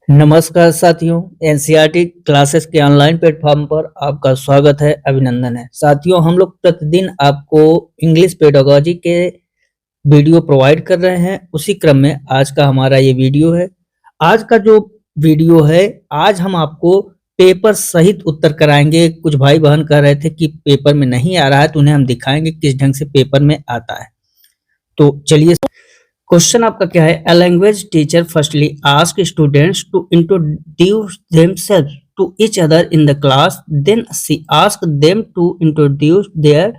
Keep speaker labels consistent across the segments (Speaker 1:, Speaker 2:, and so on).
Speaker 1: नमस्कार साथियों, NCERT classes के ऑनलाइन प्लेटफॉर्म पर आपका स्वागत है, अभिनंदन है। साथियों, हम लोग प्रतिदिन आपको इंग्लिश पेडागोजी के वीडियो प्रोवाइड कर रहे हैं। उसी क्रम में आज का हमारा ये वीडियो है। आज का जो वीडियो है, आज हम आपको पेपर सहित उत्तर कराएंगे। कुछ भाई बहन कह रहे थे कि पेपर में नहीं आ रहा है, तो उन्हें हम दिखाएंगे किस ढंग से पेपर में आता है। तो चलिए, क्वेश्चन आपका क्या है? A language teacher firstly ask students to introduce themselves to each other in the class, then she ask them to introduce their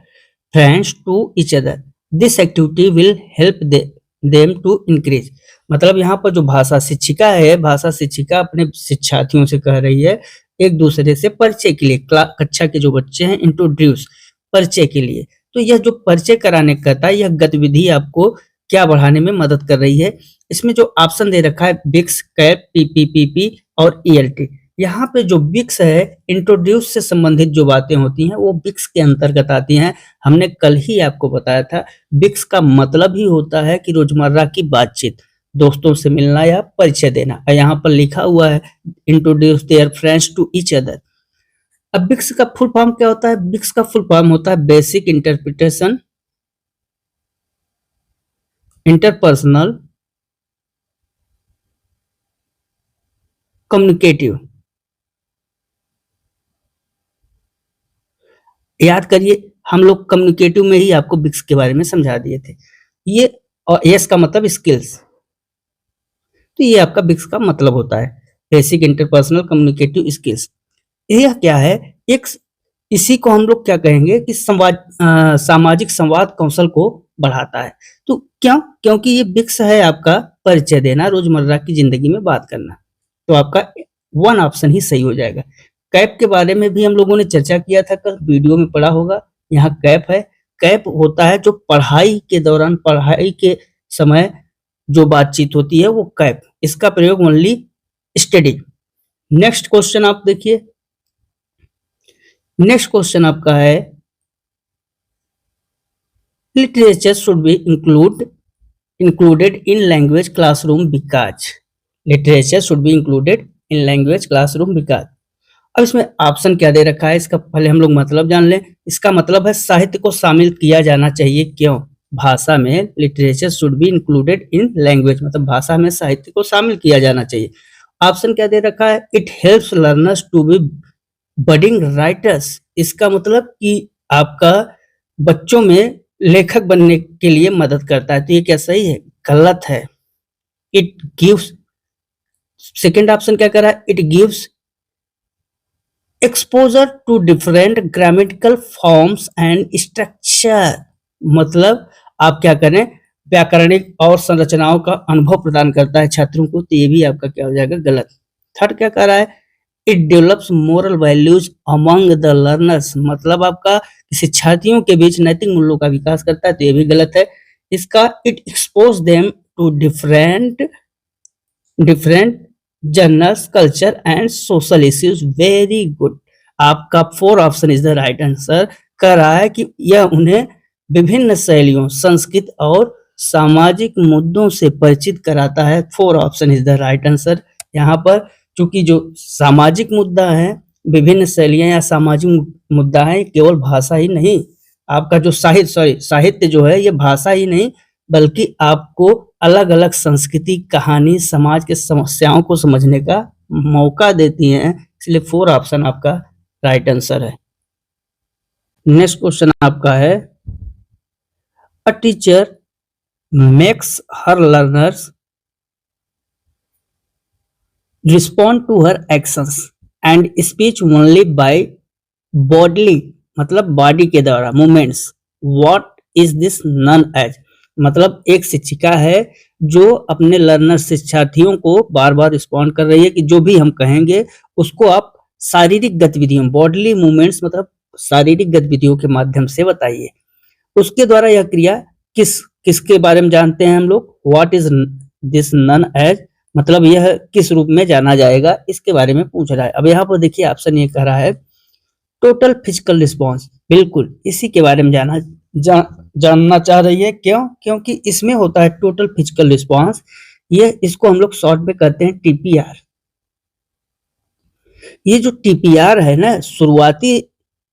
Speaker 1: friends to each other. This activity will help them to increase. मतलब यहाँ पर जो भाषा शिक्षिका है, भाषा शिक्षिका अपने शिक्षार्थियों से कह रही है एक दूसरे से परिचय के लिए, कक्षा के जो बच्चे हैं, इंट्रोड्यूस परिचय के लिए। तो यह जो परिचय कराने का था, यह गतिविधि आपको क्या बढ़ाने में मदद कर रही है। इसमें जो ऑप्शन दे रखा है बिक्स, कैप, पीपीपीपी और ईएलटी। यहाँ पे जो बिक्स है, इंट्रोड्यूस से संबंधित जो बातें होती हैं वो बिक्स के अंतर्गत आती हैं। हमने कल ही आपको बताया था, बिक्स का मतलब ही होता है कि रोजमर्रा की बातचीत, दोस्तों से मिलना या परिचय देना। यहाँ पर लिखा हुआ है introduce their friends to each other. अब बिक्स का फुल फॉर्म क्या होता है? बिक्स का फुल फॉर्म होता है बेसिक इंटरप्रिटेशन इंटरपर्सनल कम्युनिकेटिव। याद करिए, हम लोग कम्युनिकेटिव में ही आपको बिक्स के बारे में समझा दिए थे। ये और एस का मतलब स्किल्स, तो ये आपका बिक्स का मतलब होता है बेसिक इंटरपर्सनल कम्युनिकेटिव स्किल्स। यह क्या है? एक इसी को हम लोग क्या कहेंगे कि सामाजिक संवाद कौशल को बढ़ाता है। तो क्यों? क्योंकि ये बिक्स है आपका परिचय देना, रोजमर्रा की जिंदगी में बात करना। तो आपका वन ऑप्शन ही सही हो जाएगा। कैप के बारे में भी हम लोगों ने चर्चा किया था, कल वीडियो में पढ़ा होगा। यहाँ कैप है। कैप होता है जो पढ़ाई के दौरान, पढ़ाई के समय जो बातचीत होती है वो कैप। इसका प्रयोग ओनली स्टडी। नेक्स्ट क्वेश्चन आप देखिए। नेक्स्ट क्वेश्चन आपका है literature should be included in language classroom because literature should be included in language classroom because। अब इसमें ऑप्शन क्या दे रखा है, इसका पहले हम लोग मतलब जान लें। इसका मतलब है साहित्य को शामिल किया जाना चाहिए। क्यों? भाषा में literature should be included in language, मतलब भाषा में साहित्य को शामिल किया जाना चाहिए। ऑप्शन क्या दे रखा है? It helps learners to be budding writers. इसका मतलब कि आपका बच्चों में लेखक बनने के लिए मदद करता है। तो ये क्या सही है? गलत है। इट गिव्स, सेकेंड ऑप्शन क्या कर रहा है? It gives exposure to different grammatical forms and structure. मतलब आप क्या करें, व्याकरणिक और संरचनाओं का अनुभव प्रदान करता है छात्रों को। तो ये भी आपका क्या हो जाएगा? गलत। थर्ड क्या कर रहा है? It develops moral values among the learners. मतलब आपका शिक्षार्थियों के बीच नैतिक मूल्यों का विकास करता है। तो ये भी गलत है। इसका it expose them to different journals, culture and social issues. Very good. आपका 4 option is the right answer. कह रहा है कि यह उन्हें विभिन्न शैलियों, संस्कृत और सामाजिक मुद्दों से परिचित कराता है। 4 option is the right answer. यहाँ पर चूंकि जो सामाजिक मुद्दा है, विभिन्न शैलियां या सामाजिक मुद्दा है, केवल भाषा ही नहीं, आपका जो साहित्य जो है, ये भाषा ही नहीं बल्कि आपको अलग अलग संस्कृति, कहानी, समाज के समस्याओं को समझने का मौका देती हैं। इसलिए 4 ऑप्शन आपका राइट आंसर है। नेक्स्ट क्वेश्चन आपका है a teacher makes her learners respond to her actions and speech only by bodily, मतलब बॉडी के द्वारा movements. What is this none as. मतलब एक शिक्षिका है जो अपने लर्नर, शिक्षार्थियों को बार बार रिस्पॉन्ड कर रही है कि जो भी हम कहेंगे उसको आप शारीरिक गतिविधियों, बॉडली मूवमेंट्स मतलब शारीरिक गतिविधियों के माध्यम से बताइए। उसके द्वारा यह क्रिया किसके बारे में जानते हैं हम लोग? What is this none as, मतलब यह किस रूप में जाना जाएगा, इसके बारे में पूछ रहा है। अब यहाँ पर देखिए ऑप्शन ये कह रहा है टोटल फिजिकल रिस्पॉन्स। बिल्कुल इसी के बारे में जानना चाह रही है। क्यों? क्योंकि इसमें होता है टोटल फिजिकल रिस्पॉन्स। इसको हम लोग शॉर्ट में कहते हैं टीपीआर। ये जो टीपीआर है ना, शुरुआती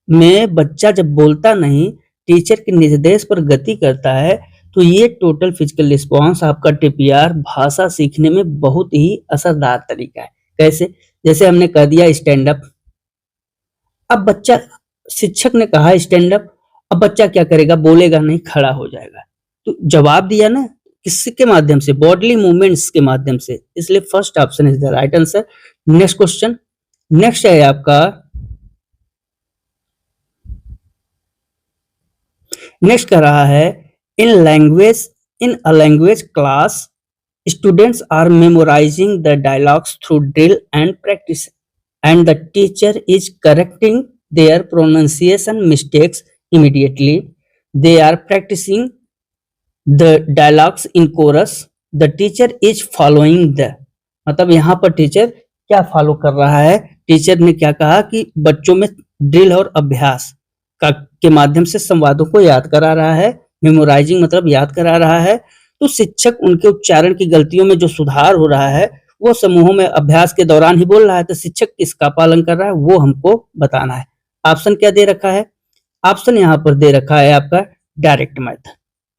Speaker 1: में बच्चा जब बोलता नहीं, टीचर के निर्देश पर गति करता है, तो ये टोटल फिजिकल रिस्पॉन्स आपका टीपीआर भाषा सीखने में बहुत ही असरदार तरीका है। कैसे? जैसे हमने कह दिया स्टैंड अप, अब बच्चा, शिक्षक ने कहा स्टैंड अप, अब बच्चा क्या करेगा? बोलेगा नहीं, खड़ा हो जाएगा। तो जवाब दिया ना किसके माध्यम से? बॉडली मूवमेंट्स के माध्यम से। इसलिए first option is the right answer. Next question, next है आपका, नेक्स्ट कर रहा है, in a language class students are memorising the dialogues through drill and practice and the teacher is correcting their pronunciation mistakes immediately. They are practicing the dialogues in chorus. The teacher is following the, मतलब यहाँ पर teacher क्या follow कर रहा है? Teacher ने क्या कहा कि बच्चों में ड्रिल और अभ्यास का के माध्यम से संवादों को याद करा रहा है। मेमोराइजिंग मतलब याद करा रहा है। तो शिक्षक उनके उच्चारण की गलतियों में जो सुधार हो रहा है वो समूहों में अभ्यास के दौरान ही बोल रहा है। तो शिक्षक किसका पालन कर रहा है वो हमको बताना है। ऑप्शन क्या दे रखा है? ऑप्शन यहाँ पर दे रखा है आपका डायरेक्ट मेथड,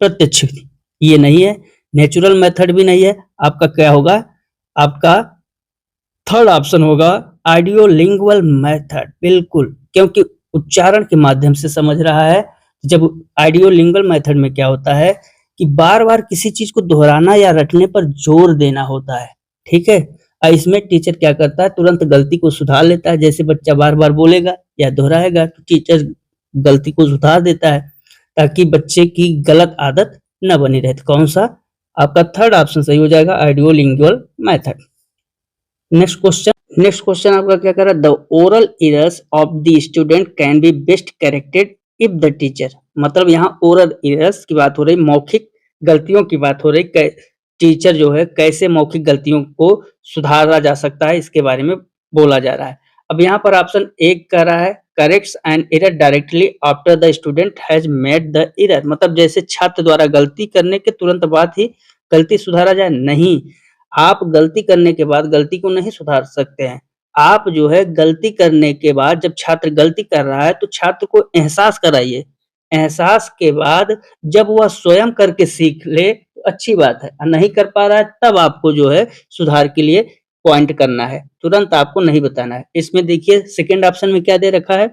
Speaker 1: प्रत्यक्ष विधि। ये नहीं है, नेचुरल मेथड भी नहीं है। आपका क्या होगा? आपका थर्ड ऑप्शन होगा ऑडियोलिंगुअल मेथड। बिल्कुल, क्योंकि उच्चारण के माध्यम से समझ रहा है। जब ऑडियोलिंगुअल मेथड में क्या होता है कि बार बार किसी चीज को दोहराना या रटने पर जोर देना होता है। ठीक है, और इसमें टीचर क्या करता है? तुरंत गलती को सुधार लेता है। जैसे बच्चा बार बार बोलेगा या दोहराएगा तो टीचर गलती को सुधार देता है ताकि बच्चे की गलत आदत न बनी रहे। तो कौन सा? आपका थर्ड ऑप्शन सही हो जाएगा, ऑडियोलिंगुअल मेथड। नेक्स्ट क्वेश्चन आपका क्या कर रहा है? The oral errors of the student can be best corrected if the teacher, मतलब यहाँ ओरल एरर्स की बात हो रही, मौखिक गलतियों की बात हो रही। टीचर जो है कैसे मौखिक गलतियों को सुधारा जा सकता है इसके बारे में बोला जा रहा है। अब यहाँ पर ऑप्शन एक कह रहा है corrects an error directly after the student has made the error, मतलब जैसे छात्र द्वारा गलती करने के तुरंत बाद ही गलती सुधारा जाए। नहीं, आप गलती करने के बाद गलती को नहीं सुधार सकते हैं। आप जो है गलती करने के बाद जब छात्र गलती कर रहा है तो छात्र को एहसास कराइए। एहसास के बाद जब वह स्वयं करके सीख ले तो अच्छी बात है, और नहीं कर पा रहा है तब आपको जो है सुधार के लिए पॉइंट करना है, तुरंत आपको नहीं बताना है। इसमें देखिए सेकंड ऑप्शन में क्या दे रखा है?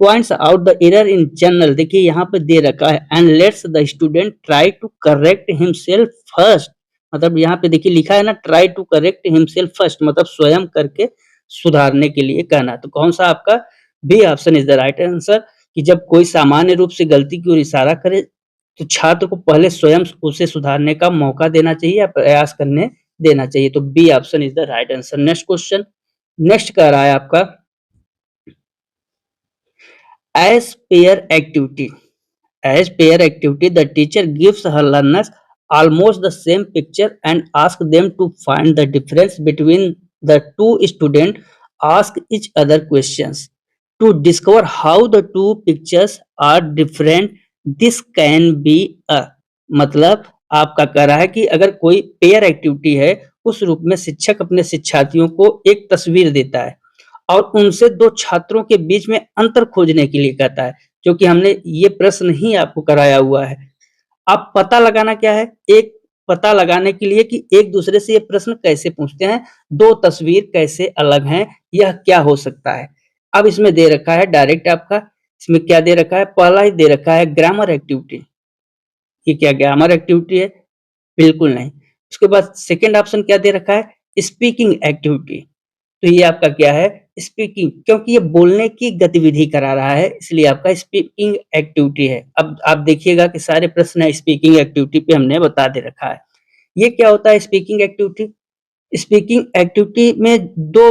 Speaker 1: Points out the error in general, देखिए यहाँ पे दे रखा है and lets the student try to correct himself first, मतलब यहाँ पे देखिए लिखा है ना try to correct himself first, मतलब स्वयं करके सुधारने के लिए कहना। तो कौन सा आपका B option is the right answer कि जब कोई सामान्य रूप से गलती की ओर इशारा करे तो छात्र को पहले स्वयं उसे सुधारने का मौका देना चाहिए या प्रयास करने देना चाहिए। तो B option is the right answer. Next question, next कह रहा है आपका as pair activity. As pair activity, the teacher gives her learners almost the same picture and asks them to find the difference between the two students. Ask each other questions to discover how the two pictures are different. This can be a, मतलब आपका कह रहा है कि अगर कोई pair activity है उस रूप में शिक्षक अपने शिक्षार्थियों को एक तस्वीर देता है और उनसे दो छात्रों के बीच में अंतर खोजने के लिए कहता है, जो कि हमने ये प्रश्न ही आपको कराया हुआ है। अब पता लगाना क्या है? एक पता लगाने के लिए कि एक दूसरे से ये प्रश्न कैसे पूछते हैं, दो तस्वीर कैसे अलग हैं, यह क्या हो सकता है। अब इसमें दे रखा है डायरेक्ट आपका, इसमें क्या दे रखा है? पहला ही दे रखा है ग्रामर एक्टिविटी। ये क्या ग्रामर एक्टिविटी है? बिल्कुल नहीं। उसके बाद सेकंड ऑप्शन क्या दे रखा है? Speaking activity. तो ये आपका क्या है? स्पीकिंग, क्योंकि ये बोलने की गतिविधि करा रहा है इसलिए आपका स्पीकिंग एक्टिविटी है। अब आप देखिएगा कि सारे प्रश्न स्पीकिंग एक्टिविटी पे हमने बता दे रखा है। ये क्या होता है स्पीकिंग एक्टिविटी? स्पीकिंग एक्टिविटी में दो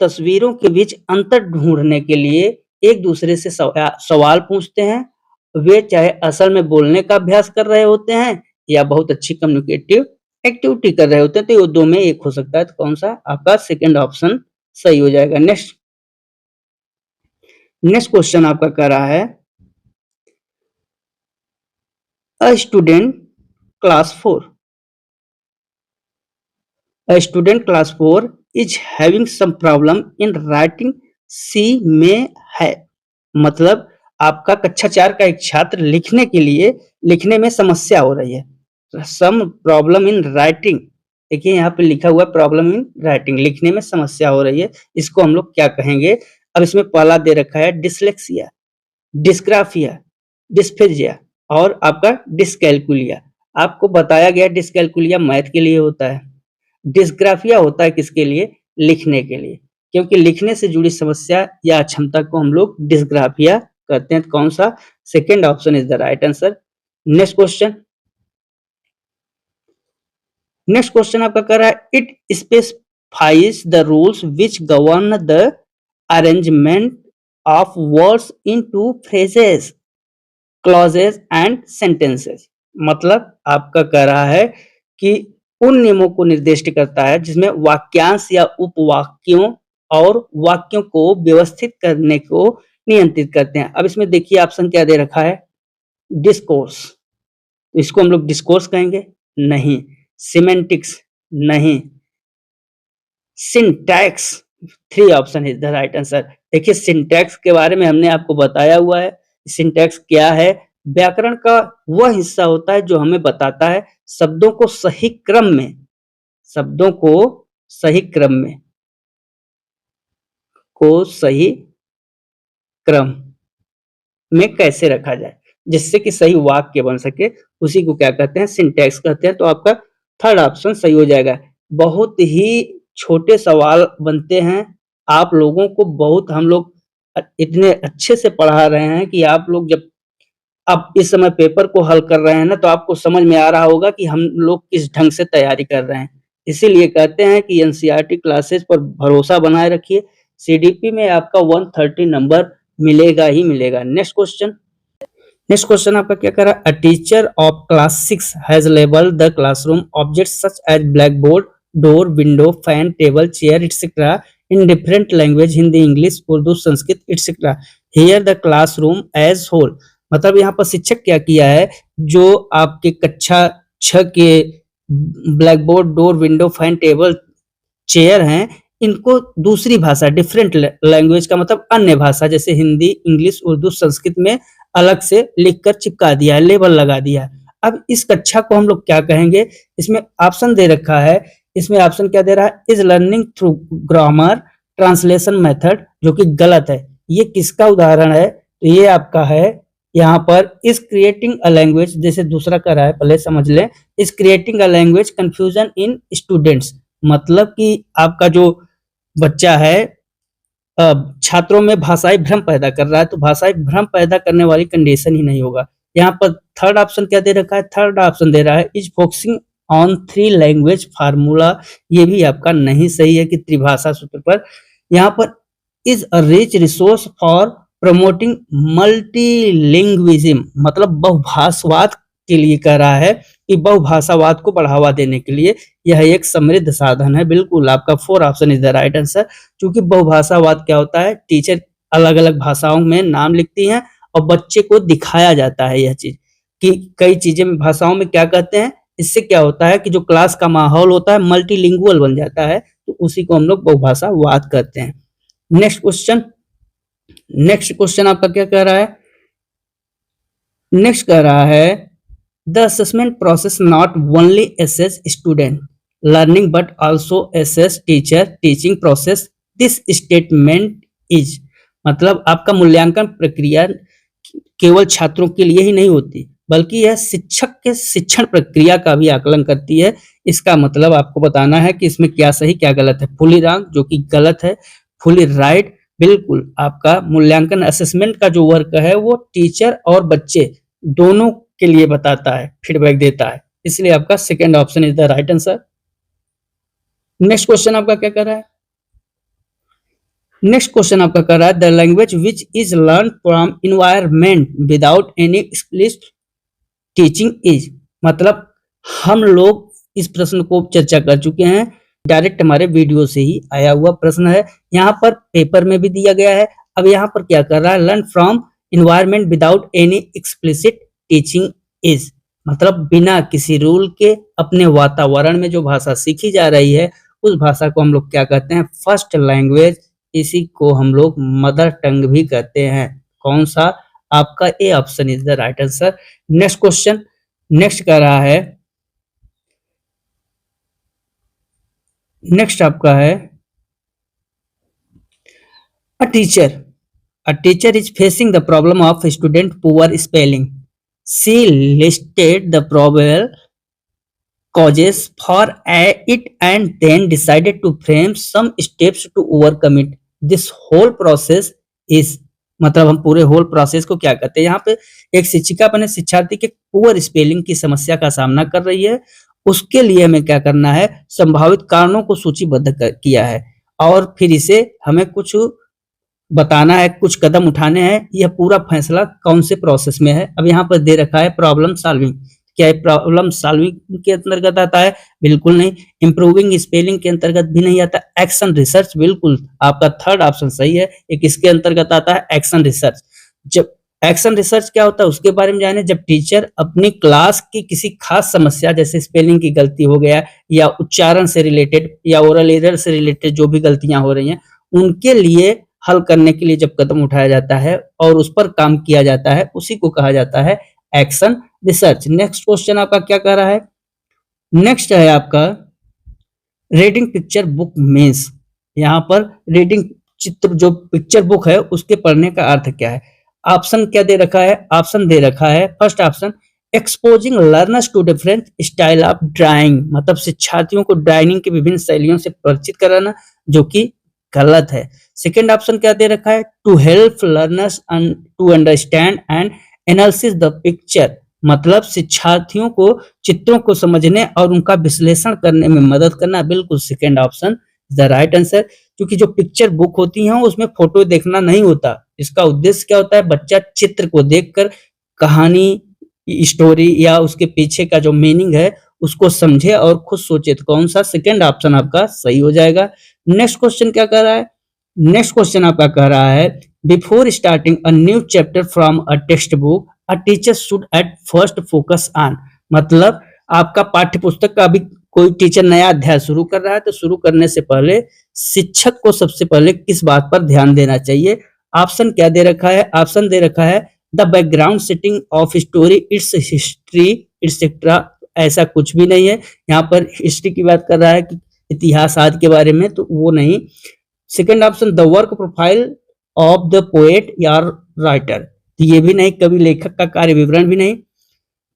Speaker 1: तस्वीरों के बीच अंतर ढूंढने के लिए एक दूसरे से सवाल पूछते हैं। वे चाहे असल में बोलने का अभ्यास कर रहे होते हैं या बहुत अच्छी कम्युनिकेटिव एक्टिविटी कर रहे होते हैं, तो ये दो में एक हो सकता है। तो कौन सा? आपका सेकंड ऑप्शन सही हो जाएगा। नेक्स्ट नेक्स्ट क्वेश्चन आपका कह रहा है a student class 4 A student class 4
Speaker 2: is having some problem in writing C में है, मतलब आपका कक्षा 4 का एक छात्र लिखने में समस्या हो रही है। सम प्रॉब्लम इन राइटिंग, देखिए यहाँ पे लिखा हुआ प्रॉब्लम इन राइटिंग, लिखने में समस्या हो रही है, इसको हम लोग क्या कहेंगे? अब इसमें पहला दे रखा है डिसलेक्सिया, डिस्ग्राफिया, डिस्फेजिया और आपका डिसकैल्कुलिया। आपको बताया गया डिसकैल्कुलिया मैथ के लिए होता है, डिस्ग्राफिया होता है किसके लिए? लिखने के लिए, क्योंकि लिखने से जुड़ी समस्या या अक्षमता को हम लोग डिस्ग्राफिया कहते हैं। कौन सा? Second option is the right answer. Next question, next question आपका कह रहा है it specifies the rules which govern the arrangement of words into phrases, clauses and sentences. मतलब आपका कह रहा है कि उन नियमों को निर्दिष्ट करता है जिसमें वाक्यांश या उपवाक्यों और वाक्यों को व्यवस्थित करने को नियंत्रित करते हैं। अब इसमें देखिए ऑप्शन क्या दे रखा है? डिस्कोर्स, इसको हम लोग डिस्कोर्स कहेंगे? नहीं। सिमेंटिक्स? नहीं। Syntax? 3 option is the right answer. देखिए सिंटैक्स के बारे में हमने आपको बताया हुआ है। सिंटैक्स क्या है? व्याकरण का वह हिस्सा होता है जो हमें बताता है शब्दों को सही क्रम में, शब्दों को सही क्रम में कैसे रखा जाए जिससे कि सही वाक्य बन सके, उसी को क्या कहते हैं? सिंटैक्स कहते हैं। तो आपका थर्ड ऑप्शन सही हो जाएगा। बहुत ही छोटे सवाल बनते हैं, आप लोगों को बहुत हम लोग इतने अच्छे से पढ़ा रहे हैं कि आप लोग जब अब इस समय पेपर को हल कर रहे हैं ना, तो आपको समझ में आ रहा होगा कि हम लोग किस ढंग से तैयारी कर रहे हैं। इसीलिए कहते हैं कि एनसीईआरटी क्लासेस पर भरोसा बनाए रखिए, सीडीपी में आपका 130 नंबर मिलेगा ही मिलेगा। नेक्स्ट क्वेश्चन आपका क्या कर रहा है? A teacher of class 6 has labelled the classroom objects such as black board, door, window, fan, table, chair etcetera in different language, Hindi, English, Urdu, Sanskrit etcetera here the classroom as whole. मतलब यहाँ पर शिक्षक क्या किया है, जो आपके कक्षा 6 के black board, door, window, fan, table, chair हैं, इनको दूसरी भाषा, डिफरेंट लैंग्वेज का मतलब अन्य भाषा, जैसे हिंदी, इंग्लिश, उर्दू, संस्कृत में अलग से लिखकर चिपका दिया है, लेबल लगा दिया है। अब इस कक्षा को हम लोग क्या कहेंगे? इसमें ऑप्शन दे रखा है, इसमें ऑप्शन क्या दे रहा है? Is learning through grammar translation method, जो कि गलत है। ये किसका उदाहरण है? तो ये आपका है यहाँ पर इज क्रिएटिंग अ लैंग्वेज, जैसे दूसरा कर रहा है, पहले समझ लें। Is creating a language confusion in students, मतलब कि आपका जो बच्चा है छात्रों में भाषाई भ्रम पैदा कर रहा है, तो भाषाई भ्रम पैदा करने वाली कंडीशन ही नहीं होगा। यहाँ पर थर्ड ऑप्शन क्या दे रखा है? थर्ड ऑप्शन दे रहा है is focusing on 3 language formula, ये भी आपका नहीं सही है कि त्रिभाषा सूत्र पर। यहाँ पर is a rich resource for promoting मल्टीलिंग्विज्म, मतलब बहुभाषावाद के लिए कह रहा है कि बहुभाषावाद को बढ़ावा देने के लिए यह एक समृद्ध साधन है। बिल्कुल आपका 4 option is the right answer. क्योंकि बहुभाषावाद क्या होता है? टीचर अलग अलग भाषाओं में नाम लिखती हैं और बच्चे को दिखाया जाता है यह चीज कि कई चीजें में भाषाओं में क्या कहते हैं। इससे क्या होता है कि जो क्लास का माहौल होता है मल्टीलिंगुअल बन जाता है, तो उसी को हम लोग बहुभाषावाद कहते हैं। नेक्स्ट क्वेश्चन आपका क्या कह रहा है? नेक्स्ट कह रहा है the assessment process not only assess student learning but also assess teacher teaching process, this statement is, मतलब आपका मूल्यांकन प्रक्रिया केवल छात्रों के लिए ही नहीं होती, बल्कि यह शिक्षक के शिक्षण प्रक्रिया का भी आकलन करती है। इसका मतलब आपको बताना है कि इसमें क्या सही क्या गलत है। फुली रॉन्ग, जो कि गलत है। फुली राइट, बिल्कुल आपका मूल्यांकन असेसमेंट का जो वर्क है वो टीचर और बच्चे दोनों के लिए बताता है, फीडबैक देता है, इसलिए आपका second option is the right answer. Next question आपका क्या कर रहा है? नेक्स्ट क्वेश्चन आपका कर रहा है the language which is learn from environment without any explicit teaching is, मतलब हम लोग इस प्रश्न को चर्चा कर चुके हैं, डायरेक्ट हमारे वीडियो से ही आया हुआ प्रश्न है, यहाँ पर पेपर में भी दिया गया है। अब यहाँ पर क्या कर रहा है? Learn from environment without any explicit teaching is, मतलब बिना किसी रूल के अपने वातावरण में जो भाषा सीखी जा रही है उस भाषा को हम लोग क्या कहते हैं? First language. इसी को हम लोग मदर टंग भी कहते हैं। कौन सा? आपका A option is the right answer. Next question, next कह रहा है, नेक्स्ट आपका है a teacher is facing the problem of student poor spelling. She listed the probable causes for it and then decided to frame some steps to overcome it. This whole process is, मतलब हम पूरे whole process को क्या कहते हैं? यहाँ पे एक शिक्षिका अपने शिक्षार्थी के पुअर स्पेलिंग की समस्या का सामना कर रही है। उसके लिए हमें क्या करना है? संभावित कारणों को सूचीबद्ध किया है और फिर इसे हमें कुछ बताना है, कुछ कदम उठाने हैं। यह पूरा फैसला कौन से प्रोसेस में है? अब यहाँ पर दे रखा है प्रॉब्लम सॉल्विंग। क्या प्रॉब्लम सॉल्विंग के अंतर्गत आता है? बिल्कुल नहीं। इंप्रूविंग स्पेलिंग के अंतर्गत भी नहीं आता। एक्शन रिसर्च, बिल्कुल आपका थर्ड ऑप्शन सही है। एक इसके अंतर्गत आता है एक्शन रिसर्च। जब एक्शन रिसर्च क्या होता है उसके बारे में जाने, जब टीचर अपनी क्लास की किसी खास समस्या जैसे स्पेलिंग की गलती हो गया या उच्चारण से रिलेटेड या ओरल एरर से रिलेटेड जो भी गलतियां हो रही हैं उनके लिए हल करने के लिए जब कदम उठाया जाता है और उस पर काम किया जाता है, उसी को कहा जाता है एक्शन रिसर्च। नेक्स्ट क्वेश्चन आपका क्या कह रहा है? नेक्स्ट है आपका रीडिंग पिक्चर बुक मीन्स। यहाँ पर रीडिंग चित्र जो पिक्चर बुक है उसके पढ़ने का अर्थ क्या है? ऑप्शन क्या दे रखा है? ऑप्शन दे रखा है first option, exposing learners to different style of drawing, मतलब शिक्षार्थियों को ड्राइंग की विभिन्न शैलियों से परिचित कराना, जो कि गलत है। सेकेंड ऑप्शन क्या दे रखा है? To help learners to understand and analysis the picture, मतलब शिक्षार्थियों को चित्रों को समझने और उनका विश्लेषण करने में मदद करना। बिल्कुल second option the right answer. क्योंकि जो पिक्चर बुक होती हैं उसमें फोटो देखना नहीं होता। इसका उद्देश्य क्या होता है? बच्चा चित्र को देखकर कहानी, स्टोरी या उसके पीछे का जो मीनिंग है उसको समझे और खुद सोचे। तो कौन सा? सेकेंड ऑप्शन आपका सही हो जाएगा। नेक्स्ट क्वेश्चन क्या कह रहा है? नेक्स्ट क्वेश्चन आपका कह रहा है, before starting a new chapter from a text book a teacher should at first focus on, मतलब आपका पाठ्य पुस्तक का अभी कोई टीचर नया अध्याय शुरू कर रहा है तो शुरू करने से पहले शिक्षक को सबसे पहले किस बात पर ध्यान देना चाहिए? ऑप्शन क्या दे रखा है? ऑप्शन दे रखा है the background setting of story, it's history etcetera. ऐसा कुछ भी नहीं है। यहाँ पर हिस्ट्री की बात कर रहा है कि इतिहास आदि के बारे में, तो वो नहीं। Second option the work profile of the poet या राइटर, तो ये भी नहीं। कवि लेखक का कार्य विवरण भी नहीं।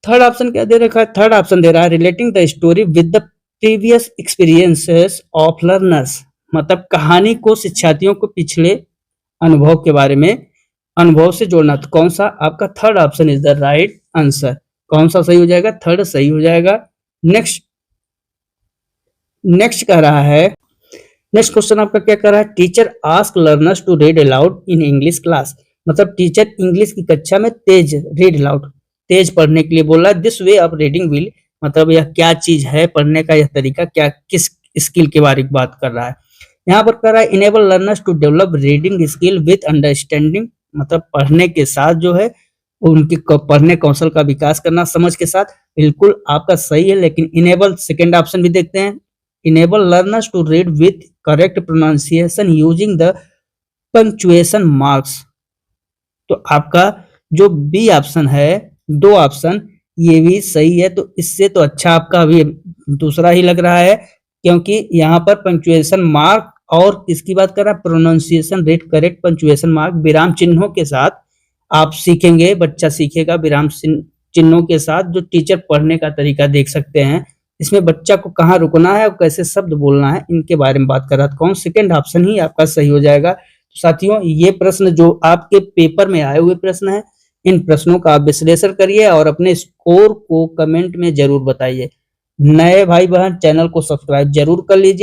Speaker 2: थर्ड ऑप्शन क्या दे रखा है? थर्ड ऑप्शन दे रहा है relating the story with the previous experiences of learners, मतलब कहानी को शिक्षार्थियों को पिछले अनुभव के बारे में, अनुभव से जोड़ना। तो कौन सा? आपका third option is the right answer. कौन सा सही हो जाएगा? थर्ड सही हो जाएगा। नेक्स्ट कह रहा है, नेक्स्ट क्वेश्चन आपका क्या कर रहा है? Teacher ask learners to read aloud in English class, मतलब टीचर इंग्लिश की कक्षा में तेज रीड अलाउड, तेज पढ़ने के लिए बोल रहा है। This way of reading will, मतलब यह क्या चीज है? पढ़ने का यह तरीका क्या, किस स्किल के बारे में बात कर रहा है? यहाँ पर कर रहा है enable learners to develop reading skill with understanding, मतलब पढ़ने के साथ जो है उनके पढ़ने कौशल का विकास करना समझ के साथ। बिल्कुल आपका सही है, लेकिन इनेबल सेकेंड ऑप्शन भी देखते हैं। Enable learners to read with correct pronunciation using the punctuation marks, तो आपका जो बी ऑप्शन है, दो ऑप्शन ये भी सही है। तो इससे तो अच्छा आपका अभी दूसरा ही लग रहा है, क्योंकि यहाँ पर पंक्चुएशन मार्क और किसकी बात कर रहा है? Pronunciation rate correct punctuation mark, विराम चिन्हों के साथ आप सीखेंगे, बच्चा सीखेगा विराम चिन्हों के साथ। जो टीचर पढ़ने का तरीका देख सकते हैं, इसमें बच्चा को कहाँ रुकना है और कैसे शब्द बोलना है, इनके बारे में बात कर रहा था। कौन? सेकेंड ऑप्शन ही आपका सही हो जाएगा। तो साथियों, ये प्रश्न जो आपके पेपर में आए हुए प्रश्न है, इन प्रश्नों का आप विश्लेषण करिए और अपने स्कोर को कमेंट में जरूर बताइए। नए भाई बहन चैनल को सब्सक्राइब जरूर कर लीजिए।